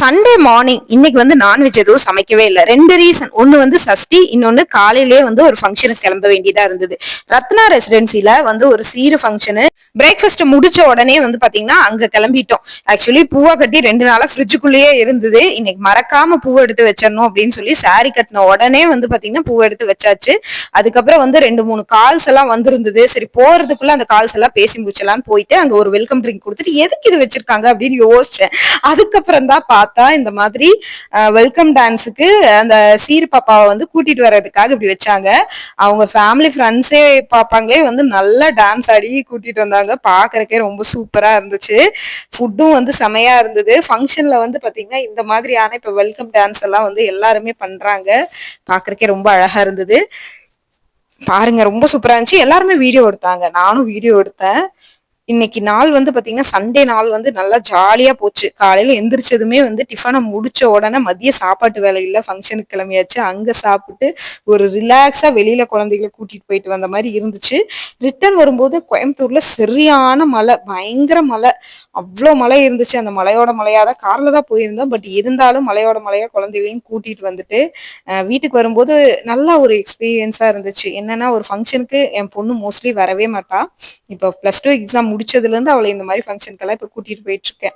Sunday morning இன்னைக்கு வந்து non veg எதுவும் சமைக்கவே இல்லை. 2 ரீசன். ஒன்னு வந்து சஷ்டி, இன்னொன்னு காலையிலேயே வந்து ஒரு ஃபங்க்ஷனுக்கு கிளம்ப வேண்டியதா இருந்தது. ரத்னா ரெசிடென்சில வந்து ஒரு சீரு ஃபங்க்ஷனு. பிரேக்ஃபாஸ்ட் முடிச்ச உடனே வந்து பாத்தீங்கன்னா அங்க கிளம்பிட்டோம். ஆக்சுவலி பூவா கட்டி 2 நாளா ஃப்ரிட்ஜுக்குள்ளேயே இருந்தது. இன்னைக்கு மறக்காம பூவை எடுத்து வச்சிடணும் அப்படின்னு சொல்லி சாரி கட்டின உடனே வந்து பாத்தீங்கன்னா பூவை எடுத்து வச்சாச்சு. அதுக்கப்புறம் வந்து 2-3 கால்ஸ் எல்லாம் வந்திருந்தது. சரி போறதுக்குள்ள அந்த கால்ஸ் எல்லாம் பேசி முடிச்சலான்னு போயிட்டு அங்க ஒரு வெல்கம் ட்ரிங்க் கொடுத்துட்டு எதுக்கு இது வச்சிருக்காங்க அப்படின்னு யோசிச்சேன். அதுக்கப்புறம் தான் பார்த்தா இந்த மாதிரி வெல்கம் டான்ஸுக்கு அந்த சீர் பாப்பாவை வந்து கூட்டிட்டு வர்றதுக்காக இப்படி வச்சாங்க. அவங்க ஃபேமிலி ஃப்ரெண்ட்ஸே பாப்பாங்களே வந்து நல்லா டான்ஸ் ஆடி கூட்டிட்டு வந்தாங்க. பாக்குறக்கே ரொம்ப சூப்பரா இருந்துச்சு. ஃபுட்டும் வந்து செமையா இருந்தது. ஃபங்க்ஷன்ல வந்து பாத்தீங்கன்னா இந்த மாதிரியான இப்ப வெல்கம் டான்ஸ் எல்லாம் வந்து எல்லாருமே பண்றாங்க. பாக்குறக்கே ரொம்ப அழகா இருந்தது. பாருங்க ரொம்ப சூப்பரா இருந்துச்சு. எல்லாருமே வீடியோ எடுத்தாங்க, நானும் வீடியோ எடுத்தேன். இன்னைக்கு நாள் வந்து பாத்தீங்கன்னா சண்டே நாள் வந்து நல்லா ஜாலியா போச்சு. காலையில எந்திரிச்சதுமே வந்து டிஃபனை முடிச்ச உடனே மதிய சாப்பாட்டு வேலை இல்ல, ஃபங்க்ஷனுக்கு கிளம்பியாச்சு. அங்க சாப்பிட்டு ஒரு ரிலாக்ஸா வெளியில குழந்தைகளை கூட்டிட்டு போயிட்டு வந்த மாதிரி இருந்துச்சு. ரிட்டர்ன் வரும்போது கோயம்புத்தூர்ல சரியான மழை, பயங்கர மழை. அவ்வளோ மழை இருந்துச்சு. அந்த மலையோட மலையா தான் கார்ல தான் போயிருந்தோம். பட் இருந்தாலும் மலையோட மலையா குழந்தைகளையும் கூட்டிட்டு வந்துட்டு வீட்டுக்கு வரும்போது நல்லா ஒரு எக்ஸ்பீரியன்ஸா இருந்துச்சு. என்னன்னா ஒரு ஃபங்க்ஷனுக்கு என் பொண்ணு மோஸ்ட்லி வரவே மாட்டா. இப்போ +2 எக்ஸாம் முடிச்சதுல இருந்து அவளை இந்த மாதிரி ஃபங்க்ஷனுக்கெல்லாம் இப்ப கூட்டிட்டு போயிட்டு இருக்கேன்.